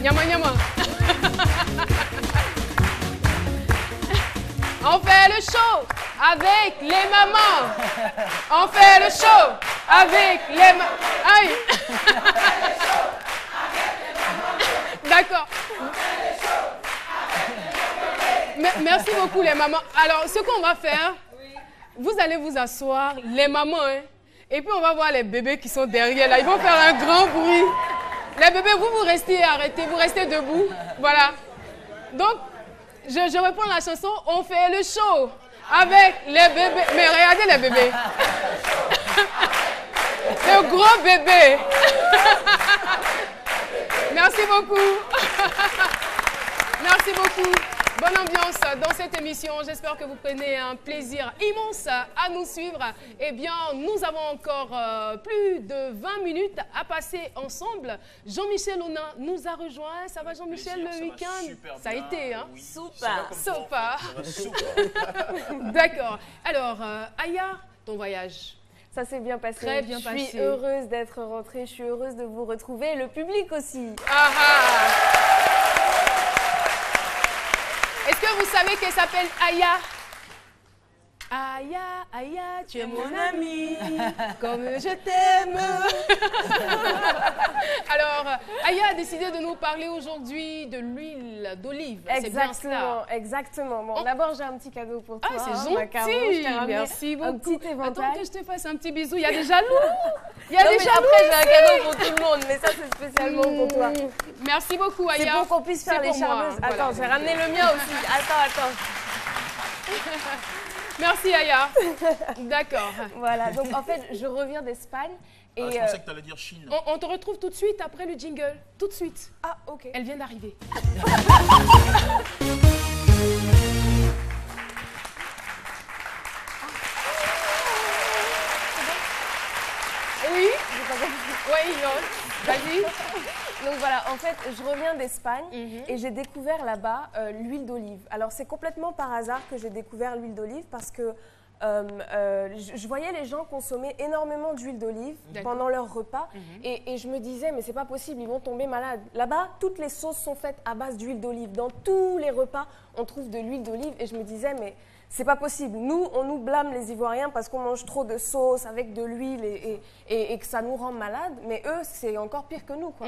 Nyama nyama. On fait le show avec les mamans. On fait le show avec les mamans. Aïe. D'accord. Merci beaucoup les mamans. Alors, ce qu'on va faire, vous allez vous asseoir, les mamans, hein, et puis on va voir les bébés qui sont derrière là. Ils vont faire un grand bruit. Les bébés, vous restez arrêtés, vous restez debout. Voilà. Donc, je reprends la chanson. On fait le show avec les bébés. Mais regardez les bébés. Le gros bébé. Merci beaucoup. Merci beaucoup. Bonne ambiance dans cette émission. J'espère que vous prenez un plaisir immense à nous suivre. Eh bien, nous avons encore plus de 20 minutes à passer ensemble. Jean-Michel Onin nous a rejoint. Ça va Jean-Michel le week-end? Ça a été, hein? Oui, super. D'accord. Alors, Aya, ton voyage? Ça s'est bien passé. Très bien passé. Je suis heureuse d'être rentrée. Je suis heureuse de vous retrouver. Le public aussi. Ah ah. Est-ce que vous savez qu'elle s'appelle Aya? Aya, Aya, tu es mon amie, comme je t'aime. Alors, Aya a décidé de nous parler aujourd'hui de l'huile d'olive. Exactement, exactement. Bon, d'abord, j'ai un petit cadeau pour toi. Ah, c'est gentil. Merci beaucoup. Un petit éventail. Attends que je te fasse un petit bisou. Il y a des jaloux. Il y a des jaloux. Après, j'ai un cadeau pour tout le monde, mais ça, c'est spécialement pour toi. Merci beaucoup, Aya. C'est pour qu'on puisse faire les charmeuses. Attends, j'ai ramené le mien aussi. Attends. Merci Aya. D'accord. Voilà, donc en fait, je reviens d'Espagne. Et je pensais que tu allais dire Chine. On te retrouve tout de suite après le jingle. Tout de suite. Ah, ok. Elle vient d'arriver. Oui. Oui, non. Vas-y. Donc voilà, en fait, je reviens d'Espagne et j'ai découvert là-bas l'huile d'olive. Alors, c'est complètement par hasard que j'ai découvert l'huile d'olive parce que je voyais les gens consommer énormément d'huile d'olive pendant leur repas et je me disais, mais c'est pas possible, ils vont tomber malades. Là-bas, toutes les sauces sont faites à base d'huile d'olive. Dans tous les repas, on trouve de l'huile d'olive et je me disais, mais c'est pas possible. Nous, on nous blâme les Ivoiriens parce qu'on mange trop de sauce avec de l'huile et que ça nous rend malades. Mais eux, c'est encore pire que nous, quoi.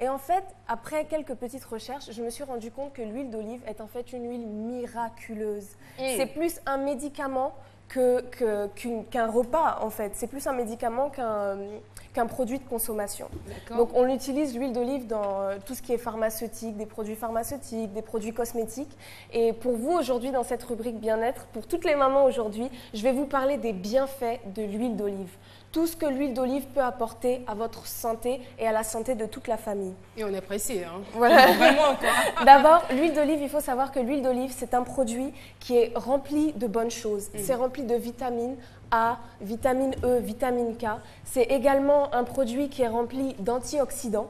Et en fait, après quelques petites recherches, je me suis rendu compte que l'huile d'olive est en fait une huile miraculeuse. C'est plus un médicament qu'un repas, en fait. C'est plus un médicament qu'un produit de consommation. Donc, on utilise l'huile d'olive dans tout ce qui est pharmaceutique, des produits pharmaceutiques, des produits cosmétiques. Et pour vous, aujourd'hui, dans cette rubrique bien-être, pour toutes les mamans aujourd'hui, je vais vous parler des bienfaits de l'huile d'olive. Tout ce que l'huile d'olive peut apporter à votre santé et à la santé de toute la famille. Et on est pressé, hein. Voilà. Vraiment, quoi. D'abord, l'huile d'olive, il faut savoir que l'huile d'olive, c'est un produit qui est rempli de bonnes choses. C'est rempli de vitamine A, vitamine E, vitamine K. C'est également un produit qui est rempli d'antioxydants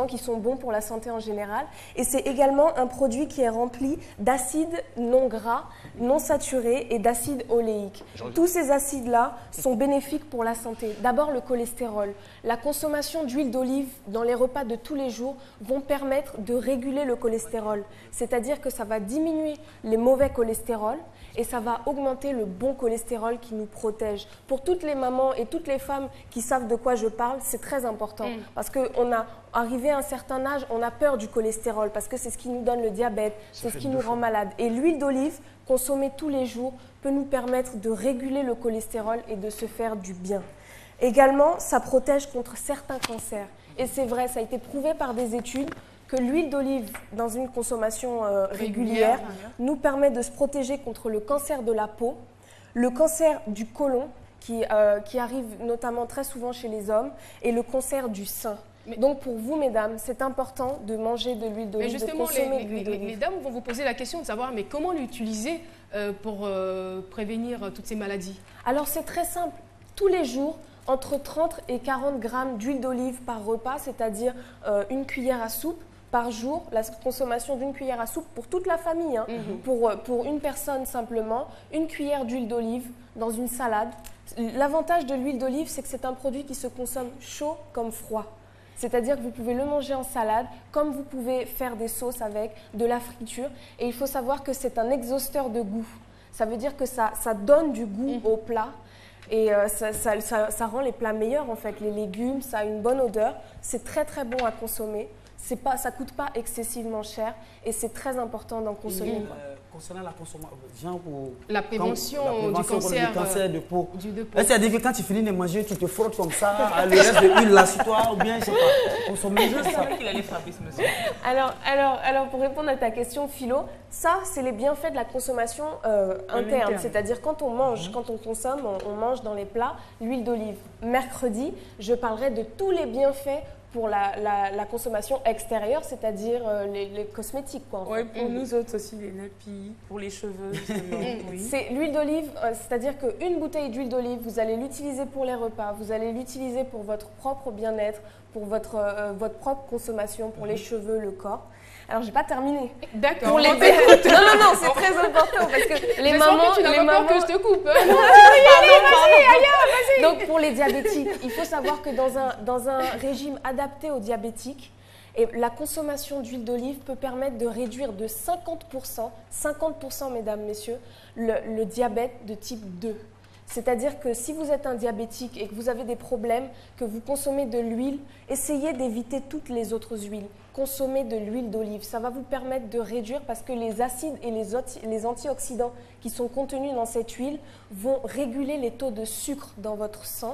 qui sont bons pour la santé en général. Et c'est également un produit qui est rempli d'acides non gras, non saturés et d'acides oléiques. Tous ces acides-là sont bénéfiques pour la santé. D'abord, le cholestérol. La consommation d'huile d'olive dans les repas de tous les jours vont permettre de réguler le cholestérol. C'est-à-dire que ça va diminuer les mauvais cholestérols et ça va augmenter le bon cholestérol qui nous protège. Pour toutes les mamans et toutes les femmes qui savent de quoi je parle, c'est très important parce qu'on a arrivé à un certain âge, on a peur du cholestérol parce que c'est ce qui nous donne le diabète, c'est ce qui nous rend malade. Et l'huile d'olive, consommée tous les jours, peut nous permettre de réguler le cholestérol et de se faire du bien. Également, ça protège contre certains cancers. Et c'est vrai, ça a été prouvé par des études que l'huile d'olive, dans une consommation régulière, nous permet de se protéger contre le cancer de la peau, le cancer du côlon, qui arrive notamment très souvent chez les hommes, et le cancer du sein. Donc pour vous, mesdames, c'est important de manger de l'huile d'olive, de consommer de l'huile d'olive. Les dames vont vous poser la question de savoir, mais comment l'utiliser pour prévenir toutes ces maladies? Alors c'est très simple. Tous les jours, entre 30 et 40 grammes d'huile d'olive par repas, c'est-à-dire une cuillère à soupe par jour, la consommation d'une cuillère à soupe pour toute la famille. Hein. Pour une personne simplement, une cuillère d'huile d'olive dans une salade. L'avantage de l'huile d'olive, c'est que c'est un produit qui se consomme chaud comme froid. C'est-à-dire que vous pouvez le manger en salade, comme vous pouvez faire des sauces avec, de la friture. Et il faut savoir que c'est un exhausteur de goût. Ça veut dire que ça donne du goût au plat. Et ça rend les plats meilleurs en fait. Les légumes, ça a une bonne odeur. C'est très très bon à consommer. Ça coûte pas excessivement cher et c'est très important d'en consommer. Concernant la consommation, genre pour la prévention du cancer de peau. Est-ce que quand tu finis de manger, tu te frottes comme ça, le reste de l'huile là sur toi, ou bien je sais pas, consommer juste ça. Qu'il allait frapper ce monsieur. Alors, pour répondre à ta question, Philo, ça, c'est les bienfaits de la consommation interne. C'est-à-dire quand on mange, quand on consomme, on mange dans les plats l'huile d'olive. Mercredi, je parlerai de tous les bienfaits pour la consommation extérieure, c'est-à-dire les cosmétiques. Oui, pour nous autres aussi, les nappies, pour les cheveux. Oui. C'est l'huile d'olive, c'est-à-dire qu'une bouteille d'huile d'olive, vous allez l'utiliser pour les repas, vous allez l'utiliser pour votre propre bien-être, pour votre propre consommation, pour les cheveux, le corps. Alors, j'ai pas terminé. D'accord. Pour les... Non, c'est très important parce que les mamans... Que tu n'as pas peur que je te coupe. Vas-y. Donc, pour les diabétiques, il faut savoir que dans un régime adapté aux diabétiques, et la consommation d'huile d'olive peut permettre de réduire de 50%, mesdames, messieurs, le diabète de type 2. C'est-à-dire que si vous êtes un diabétique et que vous avez des problèmes, que vous consommez de l'huile, essayez d'éviter toutes les autres huiles. Consommez de l'huile d'olive. Ça va vous permettre de réduire parce que les acides et les antioxydants qui sont contenus dans cette huile vont réguler les taux de sucre dans votre sang.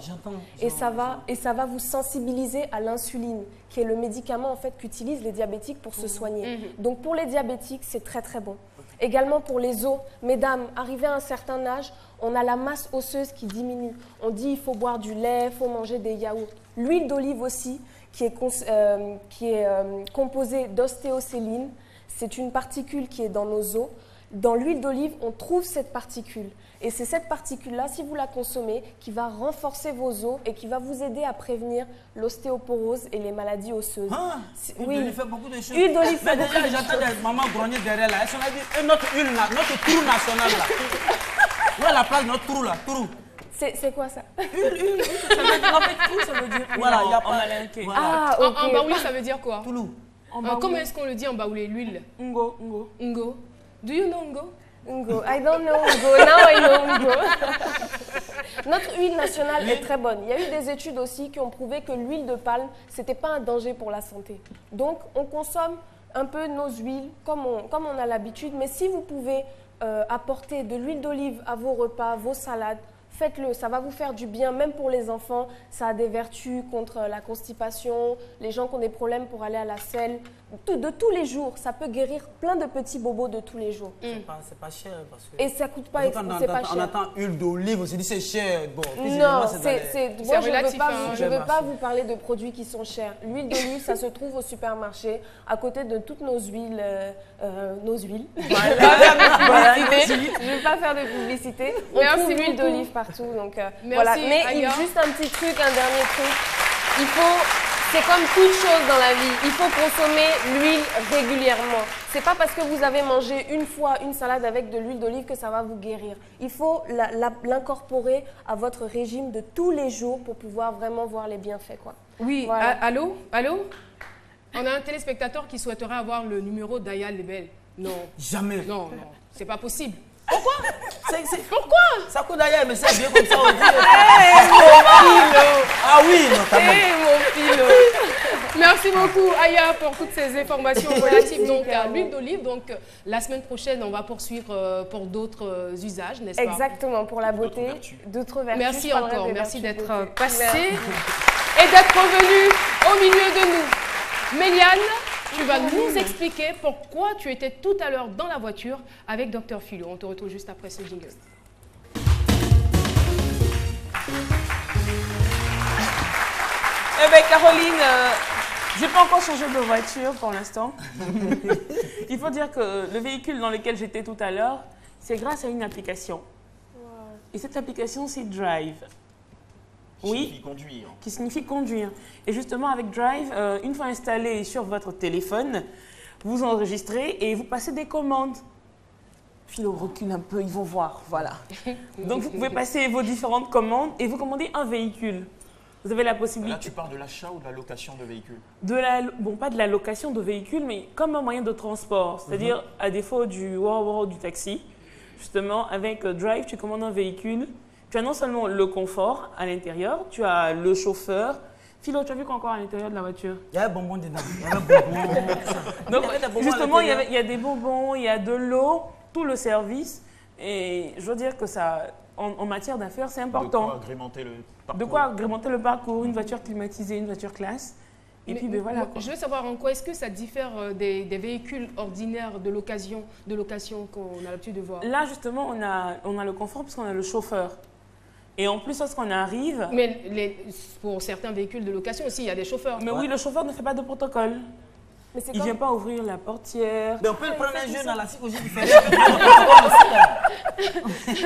Et ça va vous sensibiliser à l'insuline, qui est le médicament en fait qu'utilisent les diabétiques pour se soigner. Donc pour les diabétiques, c'est très très bon. Également pour les os, mesdames, arrivées à un certain âge, on a la masse osseuse qui diminue. On dit il faut boire du lait, il faut manger des yaourts. L'huile d'olive aussi, qui est composée d'ostéocéline, c'est une particule qui est dans nos os. Dans l'huile d'olive, on trouve cette particule. Et c'est cette particule-là, si vous la consommez, qui va renforcer vos os et qui va vous aider à prévenir l'ostéoporose et les maladies osseuses. L'huile d'olive fait beaucoup de choses. L'huile d'olive fait beaucoup de choses. J'entends des mamans grogner derrière là. Elles ont dit, notre huile, notre trou national là. Où est la place de notre trou là? Trou. C'est quoi ça? Huile. Ça veut dire, en fait, trou, ça veut dire. Voilà, il y a pas. Voilà. Ah, ok. En baoulé, ça veut dire quoi? Toulou. Comment est-ce qu'on le dit en baoulé, l'huile? Ngo. Ngo. Do you know Ngo? Ngo. I don't know Ngo. Now I know Ngo. Notre huile nationale est très bonne. Il y a eu des études aussi qui ont prouvé que l'huile de palme, c'était pas un danger pour la santé. Donc, on consomme un peu nos huiles comme on a l'habitude. Mais si vous pouvez apporter de l'huile d'olive à vos repas, vos salades, faites-le, ça va vous faire du bien, même pour les enfants. Ça a des vertus contre la constipation, les gens qui ont des problèmes pour aller à la selle. De tous les jours, ça peut guérir plein de petits bobos de tous les jours. C'est pas cher. Parce que et ça coûte pas, c'est pas cher. On attend huile d'olive, on se dit c'est cher. Bon, non, moi je ne veux pas vous parler de produits qui sont chers. L'huile d'olive, ça se trouve au supermarché, à côté de toutes nos huiles. Je ne vais pas faire de publicité. On trouve l'huile d'olive partout. Donc, voilà. Mais juste un petit truc, un dernier truc. C'est comme toute chose dans la vie, il faut consommer l'huile régulièrement. C'est pas parce que vous avez mangé une fois une salade avec de l'huile d'olive que ça va vous guérir. Il faut l'incorporer à votre régime de tous les jours pour pouvoir vraiment voir les bienfaits, quoi. Oui, voilà. Allô? On a un téléspectateur qui souhaiterait avoir le numéro d'Aya Lebel. Non. Jamais. Non, c'est pas possible. Pourquoi? Pourquoi? Ça coûte d'ailleurs, mais c'est bien comme ça. Mon Philo. Ah oui, notamment. Mon Philo. Merci beaucoup, Aya, pour toutes ces informations relatives donc, à l'huile d'olive. Donc, la semaine prochaine, on va poursuivre pour d'autres usages, n'est-ce pas? Exactement, pour la beauté, d'autres vertus. Merci encore, merci d'être passé et d'être revenu au milieu de nous. Méliane, tu vas nous expliquer pourquoi tu étais tout à l'heure dans la voiture avec Dr Philo. On te retrouve juste après ce jingle. Eh bien, Caroline, je n'ai pas encore changé de voiture pour l'instant. Il faut dire que le véhicule dans lequel j'étais tout à l'heure, c'est grâce à une application. Wow. Et cette application, c'est Drive. Qui signifie conduire. Et justement, avec Drive, une fois installé sur votre téléphone, vous enregistrez et vous passez des commandes. Philo, recule un peu, ils vont voir, voilà. Donc, vous pouvez passer vos différentes commandes et vous commandez un véhicule. Vous avez la Là, possibilité tu parles de l'achat ou de la location de véhicules? bon, pas de la location de véhicules, mais comme un moyen de transport. C'est-à-dire, à défaut du wow du taxi, justement, avec Drive, tu commandes un véhicule. Tu as non seulement le confort à l'intérieur, tu as le chauffeur. Philo, tu as vu quoi encore à l'intérieur de la voiture? Il y a un bonbon dedans. Il y a un bonbon. Donc, Il y avait des bonbons à justement, l'intérieur. il y a des bonbons, il y a de l'eau, tout le service. Et je veux dire que ça, en matière d'affaires, c'est important. De quoi agrémenter le parcours. De quoi agrémenter le parcours, une voiture climatisée, une voiture classe. Et puis, ben voilà. Quoi. Je veux savoir en quoi est-ce que ça diffère des véhicules ordinaires de location qu'on a l'habitude de voir. Là, justement, on a le confort parce qu'on a le chauffeur. Et en plus, lorsqu'on arrive... Mais pour certains véhicules de location aussi, il y a des chauffeurs. Mais oui, le chauffeur ne fait pas de protocole. Mais c'est Il ne vient pas ouvrir la portière. Mais on peut prendre un jeune dans la psychologie différente.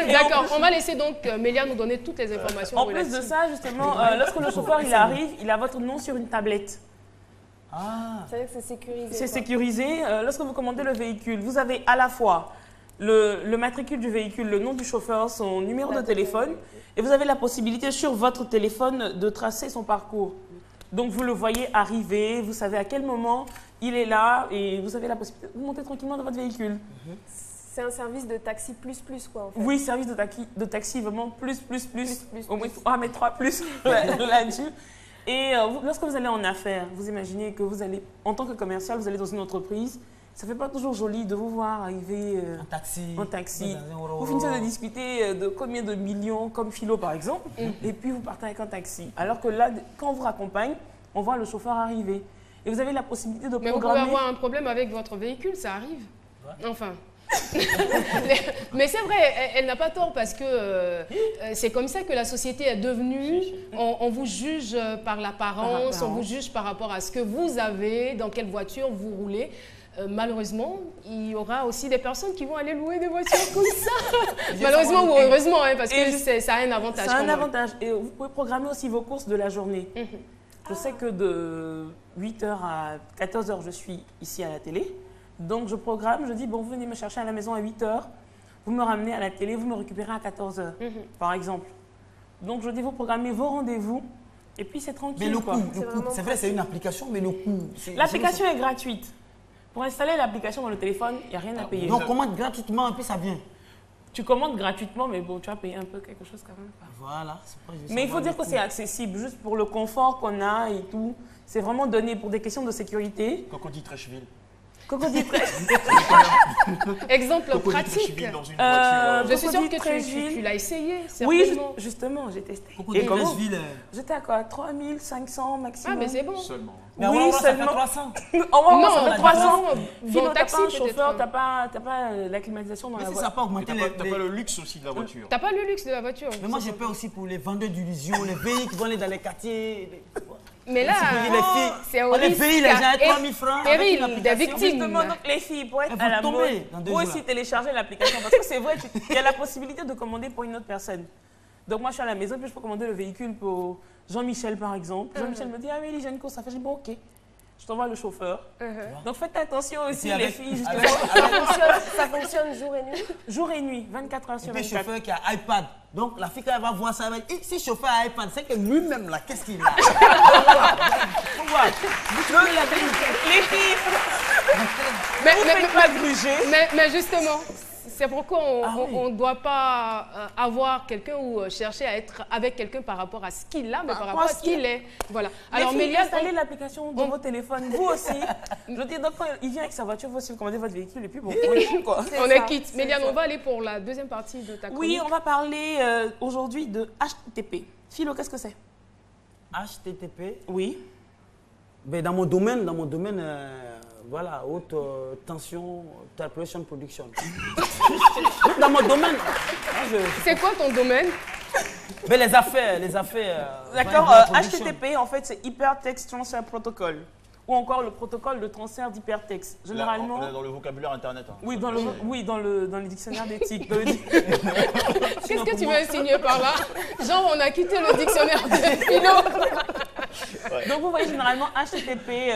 D'accord, on va laisser donc Mélia nous donner toutes les informations. En plus de ça, justement, lorsque le chauffeur il arrive, il a votre nom sur une tablette. Ah. C'est-à-dire que c'est sécurisé. C'est quoi. sécurisé. Lorsque vous commandez le véhicule, vous avez à la fois le matricule du véhicule, le nom du chauffeur, son numéro de téléphone, et vous avez la possibilité sur votre téléphone de tracer son parcours. Donc vous le voyez arriver, vous savez à quel moment il est là, et vous avez la possibilité de monter tranquillement dans votre véhicule. C'est un service de taxi plus quoi en fait. Oui, service de taxi vraiment plus. Au moins 3 mais 3 plus là-dessus. Et lorsque vous allez en affaires, vous imaginez que vous allez, en tant que commercial, vous allez dans une entreprise. Ça ne fait pas toujours joli de vous voir arriver en taxi. Vous finissez de discuter de combien de millions, comme Philo par exemple, et puis vous partez avec un taxi. Alors que là, quand on vous raccompagne, on voit le chauffeur arriver. Et vous avez la possibilité de Mais vous programmer... pouvez avoir un problème avec votre véhicule, ça arrive. Enfin. Mais c'est vrai, elle n'a pas tort parce que c'est comme ça que la société est devenue. On vous juge par l'apparence, on vous juge par rapport à ce que vous avez, dans quelle voiture vous roulez. Malheureusement, il y aura aussi des personnes qui vont aller louer des voitures comme ça. Malheureusement ou heureusement, hein, parce que ça a un avantage. Ça a un avantage. Et vous pouvez programmer aussi vos courses de la journée. Je sais que de 8h à 14h, je suis ici à la télé. Donc, je programme, je dis, bon, vous venez me chercher à la maison à 8h, vous me ramenez à la télé, vous me récupérez à 14h, par exemple. Donc, je dis, vous programmez vos rendez-vous, et puis c'est tranquille. Mais le quoi. coût, c'est vrai, c'est une application, mais le coût... L'application est gratuite. Pour installer l'application dans le téléphone, il n'y a rien à payer. Donc, on commande gratuitement, et puis ça vient. Tu commandes gratuitement, mais bon, tu vas payer un peu quelque chose quand même. Voilà. Mais il faut dire que c'est accessible, juste pour le confort qu'on a et tout. C'est vraiment donné pour des questions de sécurité. Cocody Trècheville. Cocody Exemple Cocody pratique. Trècheville dans une voiture. Je suis sûre que Trècheville. tu l'as essayé. Oui, certainement. justement, j'ai testé. Cocody Et comment Trècheville. J'étais à quoi 3500 maximum. Ah, mais c'est bon. Seulement. Mais Oui, on ça fait seulement. 300. Au moins, Non, ça fait 300. bon, Philo, t'as taxi, pas un peut-être. chauffeur, t'as pas la climatisation dans Mais la si ça n'a voiture. pas Et augmenté t'as pas le luxe aussi de la voiture. T'as pas le luxe de la voiture. Mais moi, j'ai peur aussi pour les vendeurs d'illusions, les veilles qui vont aller dans les quartiers. Mais là, les filles, c'est un on les risque veille, les gens à et 3 000 francs. péril avec une des application. victimes. Justement, donc les filles, pour être Elles à la vont mode, tomber dans 2 vous jours. aussi télécharger l'application. Parce que c'est vrai, il y a la possibilité de commander pour une autre personne. Donc moi, je suis à la maison, puis je peux commander le véhicule pour Jean-Michel, par exemple. Jean-Michel me dit, ah oui, j'ai une course, ça fait, je dis, bon, ok. Je t'envoie le chauffeur. Donc faites attention aussi, les filles, justement. Ça fonctionne jour et nuit. Jour et nuit, 24 heures Et sur puis, 24. chauffeur qui a iPad. Donc, la fille, quand elle va voir ça, elle va dire, si chauffeur a iPad, c'est que lui-même, là, qu'est-ce qu'il a? On voit. Les filles, Mais, vous faites pas gruger. mais justement, c'est pourquoi on ne doit pas avoir quelqu'un ou chercher à être avec quelqu'un par rapport à ce qu'il a, mais par rapport à ce qu'il est. Voilà. Alors, Alors, Mélia, installez l'application dans vos téléphones, vous aussi. Je veux dire, donc, quand il vient avec sa voiture, vous aussi, vous commandez votre véhicule et puis bon, on est quitte, quoi. on est quitte. Mélia, on va aller pour la deuxième partie de ta chronique. Oui, on va parler aujourd'hui de HTTP. Philo, qu'est-ce que c'est? HTTP. Oui. Ben, dans mon domaine, voilà, haute tension, television production. Dans mon domaine. C'est quoi ton domaine? Mais les affaires. D'accord, voilà, production. HTTP, en fait, c'est Hypertext Transfer Protocol. Ou encore le protocole de transfert d'hypertexte. Généralement. Là, on est dans le vocabulaire internet. Hein. Oui, dans le dictionnaire d'éthique. Qu'est-ce que tu veux insinuer par là? Genre, on a quitté le dictionnaire de philo. Donc, vous voyez généralement HTTP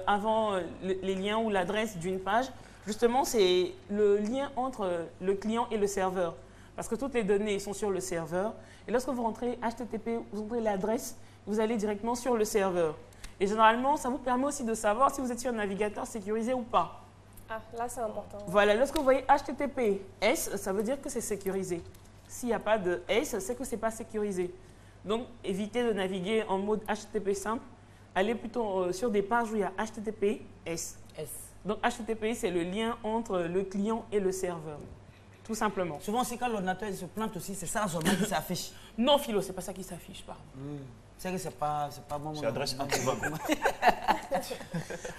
avant les liens ou l'adresse d'une page. Justement, c'est le lien entre le client et le serveur. Parce que toutes les données sont sur le serveur. Et lorsque vous rentrez HTTP, vous entrez l'adresse vous allez directement sur le serveur. Et généralement, ça vous permet aussi de savoir si vous êtes sur un navigateur sécurisé ou pas. Ah, là, c'est important. Voilà, lorsque vous voyez HTTPS, ça veut dire que c'est sécurisé. S'il n'y a pas de S, c'est que ce n'est pas sécurisé. Donc, évitez de naviguer en mode HTTP simple. Allez plutôt sur des pages où il y a HTTPS. Donc, HTTP, c'est le lien entre le client et le serveur. Tout simplement. Souvent, c'est quand l'ordinateur se plante aussi, c'est ça seulement qui s'affiche. Non, Philo, c'est pas ça qui s'affiche, pardon. C'est que c'est pas bon. C'est l'adresse introuvable.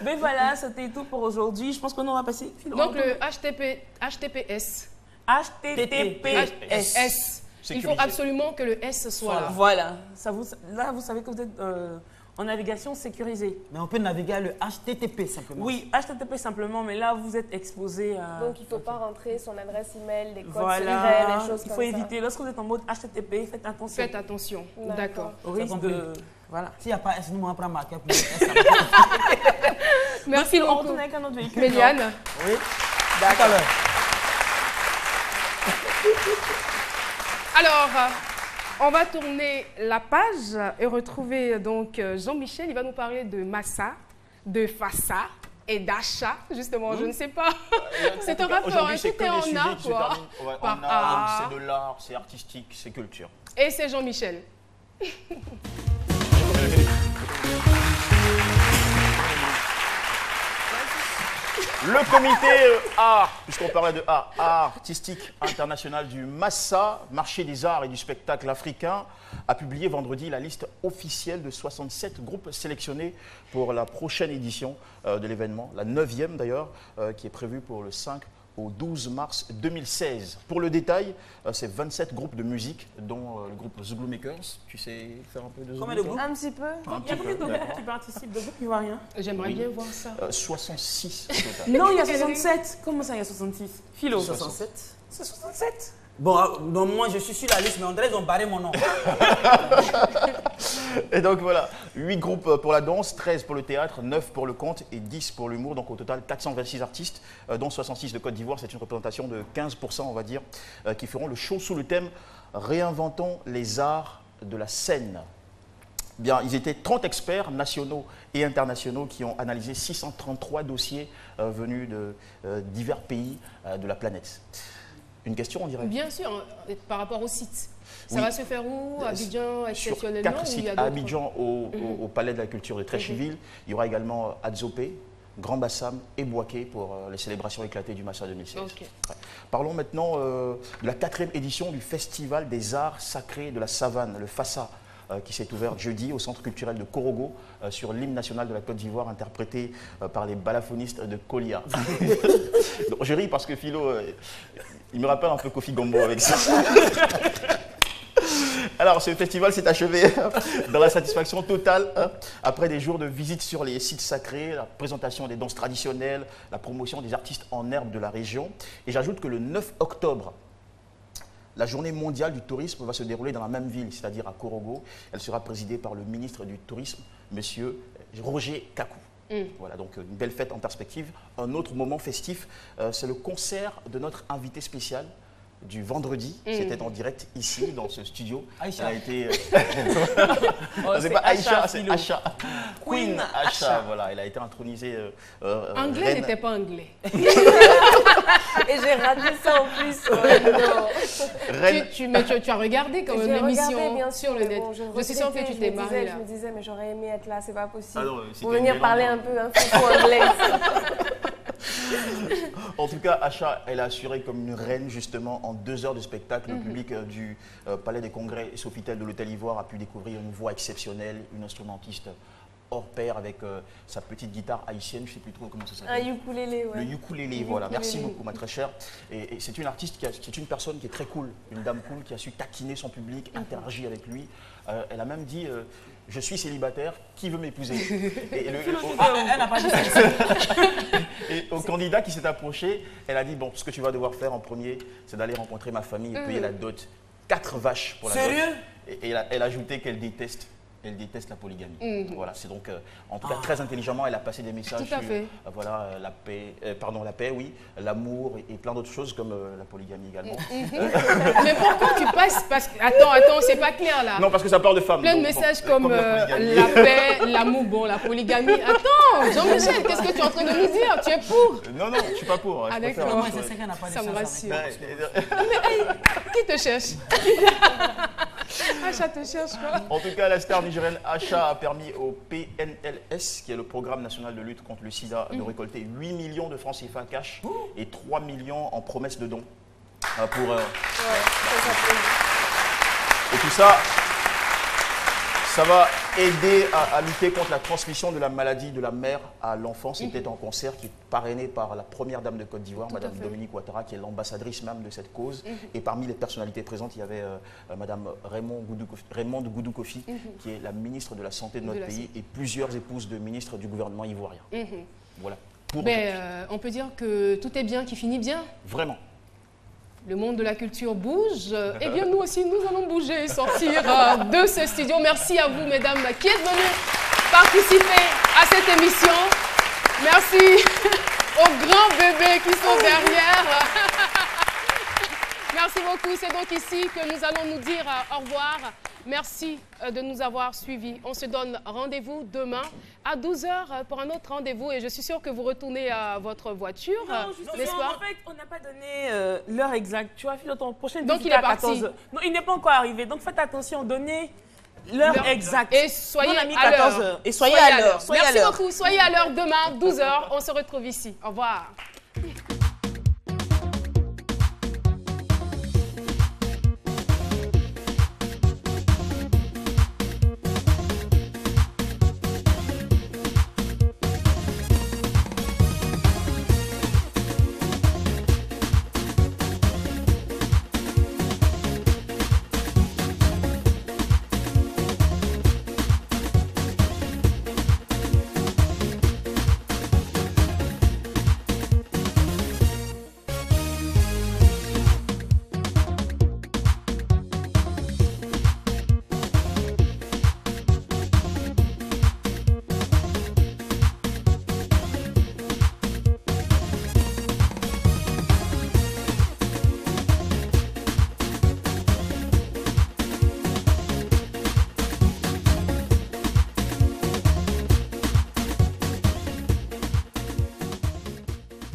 Mais voilà, c'était tout pour aujourd'hui. Je pense qu'on aura passé. Philo, Donc le HTTPS. HTTPS. Il faut absolument que le S soit là. Voilà. Là, vous savez que vous êtes en navigation sécurisée. Mais on peut naviguer à le HTTP simplement. Oui, HTTP simplement, mais là, vous êtes exposé à... Donc, il ne faut pas rentrer son adresse email, les codes Voilà. secrets, les choses comme ça. Il faut éviter. Lorsque vous êtes en mode HTTP, faites attention. Faites attention. D'accord. Au risque de... Voilà. S'il n'y a pas S, nous, on prend marqueur pour le S. Merci On beaucoup. retourne avec un autre véhicule. Méliane. Oui. D'accord. Alors, on va tourner la page et retrouver donc Jean-Michel. Il va nous parler de Massa, de Fassa et d'Acha, justement. Je ne sais pas. C'est un rapport, Aujourd'hui, hein, c'est tout que est les en sujets art, qui se quoi. terminent Par en art, art. donc c'est de l'art, c'est artistique, c'est culture. Et c'est Jean-Michel. Le comité art, puisqu'on parlait de art artistique international du Massa, marché des arts et du spectacle africain, a publié vendredi la liste officielle de 67 groupes sélectionnés pour la prochaine édition de l'événement, la 9e d'ailleurs, qui est prévue pour le 5 au 12 mars 2016. Pour le détail, c'est 27 groupes de musique, dont le groupe The Blue Makers. Tu sais faire un peu de Combien Zulu, de toi? groupes? Un petit peu. Il y a combien de groupes qui participent de groupes ivoiriens? J'aimerais Oui. bien voir ça. 66 au total. Non, il y a 67. Comment ça, il y a 66? Philo. 67. C'est 67. Bon, donc moi je suis sur la liste, mais on dirait qu'ils ont barré mon nom. Et donc voilà, 8 groupes pour la danse, 13 pour le théâtre, 9 pour le conte et 10 pour l'humour. Donc au total 426 artistes, dont 66 de Côte d'Ivoire. C'est une représentation de 15%, on va dire, qui feront le show sous le thème « Réinventons les arts de la scène ». Bien, ils étaient 30 experts nationaux et internationaux qui ont analysé 633 dossiers venus de divers pays de la planète. Une question, on dirait? Bien sûr, par rapport au site. Ça Oui. va se faire où? Abidjan, Sur exceptionnellement? 4 ou il sites, y a à d'autres? Abidjan, au Palais de la Culture de Trécheville. Il y aura également Adzopé, Grand Bassam et Bouaké pour les célébrations éclatées du Massa 2016. Ok. Ouais. Parlons maintenant de la 4e édition du Festival des Arts Sacrés de la Savane, le Fassa, qui s'est ouvert jeudi au Centre culturel de Korogo sur l'hymne national de la Côte d'Ivoire interprété par les balafonistes de Kolia. Donc, je ris parce que Philo, il me rappelle un peu Kofi Gombo avec ça. Alors, ce festival s'est achevé dans la satisfaction totale après des jours de visite sur les sites sacrés, la présentation des danses traditionnelles, la promotion des artistes en herbe de la région. Et j'ajoute que le 9 octobre, la journée mondiale du tourisme va se dérouler dans la même ville, c'est-à-dire à Korogo. Elle sera présidée par le ministre du Tourisme, M. Roger Kakou. Voilà, donc une belle fête en perspective. Un autre moment festif, c'est le concert de notre invité spécial du vendredi. C'était en direct ici, dans ce studio. Aïcha. Elle a été... Oh, c'est pas Aïcha, c'est Philo. Acha. Queen Acha, Acha. voilà. Elle a été intronisée Anglais reine. n'était pas anglais. Et j'ai raté ça en plus. Non. Reine. Mais tu as regardé quand même J'ai l'émission regardé, bien sûr, sur le mais net. bon, Je suis sûre que tu t'es mariée là. Je me disais, mais j'aurais aimé être là, c'est pas possible. Ah non, c'était Pour une venir belle parler un ambiance. peu un franco anglais. En tout cas, Acha, elle a assuré comme une reine justement en 2 heures de spectacle. Le public du Palais des Congrès et Sofitel de l'Hôtel Ivoire a pu découvrir une voix exceptionnelle, une instrumentiste hors pair avec sa petite guitare haïtienne, je ne sais plus trop comment ça Un s'appelle. ukulélé, ouais. Le ukulélé, voilà. Merci beaucoup, ma très chère. Et c'est une artiste, c'est une personne qui est très cool, une dame cool qui a su taquiner son public, interagir avec lui. Elle a même dit je suis célibataire, qui veut m'épouser? Et Elle n'a pas dit ça. et au candidat qui s'est approché, elle a dit bon, ce que tu vas devoir faire en premier, c'est d'aller rencontrer ma famille et payer la dot. 4 vaches pour la dot. Sérieux? Et elle a ajouté qu'elle déteste elle déteste la polygamie. Voilà, c'est donc, en tout cas, très intelligemment, elle a passé des messages Tout à sur fait. voilà, la paix, oui, l'amour et plein d'autres choses comme la polygamie également. Mais pourquoi tu passes Attends, c'est pas clair là. Non, parce que ça parle de femmes. Plein de donc, messages bon, comme la polygamie. la paix, l'amour, bon, la polygamie. Attends, Jean-Michel, qu'est-ce que tu es en train de nous dire? Tu es pour? Non, je suis pas pour. Ah, Je préfère- d'accord. Moi, c'est ça qu'elle n'a pas de Ça me chance rassure. Ouais, Qui te cherche? Acha te cherche quoi? En tout cas, la star nigérienne Acha a permis au PNLS, qui est le programme national de lutte contre le sida, de récolter 8 millions de francs CFA cash et 3 millions en promesses de dons. Et tout ça, ça va aider à lutter contre la transmission de la maladie de la mère à l'enfant. C'était un concert qui est parrainé par la première dame de Côte d'Ivoire, Madame Dominique Ouattara, qui est l'ambassadrice même de cette cause. Et parmi les personnalités présentes, il y avait Madame Raymonde Goudou Kofi, qui est la ministre de la Santé de notre pays, et plusieurs épouses de ministres du gouvernement ivoirien. Voilà. On peut dire que tout est bien qui finit bien. Vraiment. Le monde de la culture bouge. Eh bien, nous aussi, nous allons bouger et sortir de ce studio. Merci à vous, mesdames, qui êtes venues participer à cette émission. Merci aux grands bébés qui sont derrière. Merci beaucoup. C'est donc ici que nous allons nous dire au revoir. Merci de nous avoir suivis. On se donne rendez-vous demain à 12h pour un autre rendez-vous. Et je suis sûre que vous retournez à votre voiture, n'est-ce pas? En fait, on n'a pas donné l'heure exacte. Tu vois, Philo, ton prochain Donc, visite il est à parti. 14h. Non, il n'est pas encore arrivé. Donc, faites attention. Donnez l'heure exacte. Et soyez Nous, on a mis à 14 l'heure. heures. Et soyez à l'heure. Soyez à Merci l'heure. beaucoup. Soyez à l'heure demain, 12h. On se retrouve ici. Au revoir.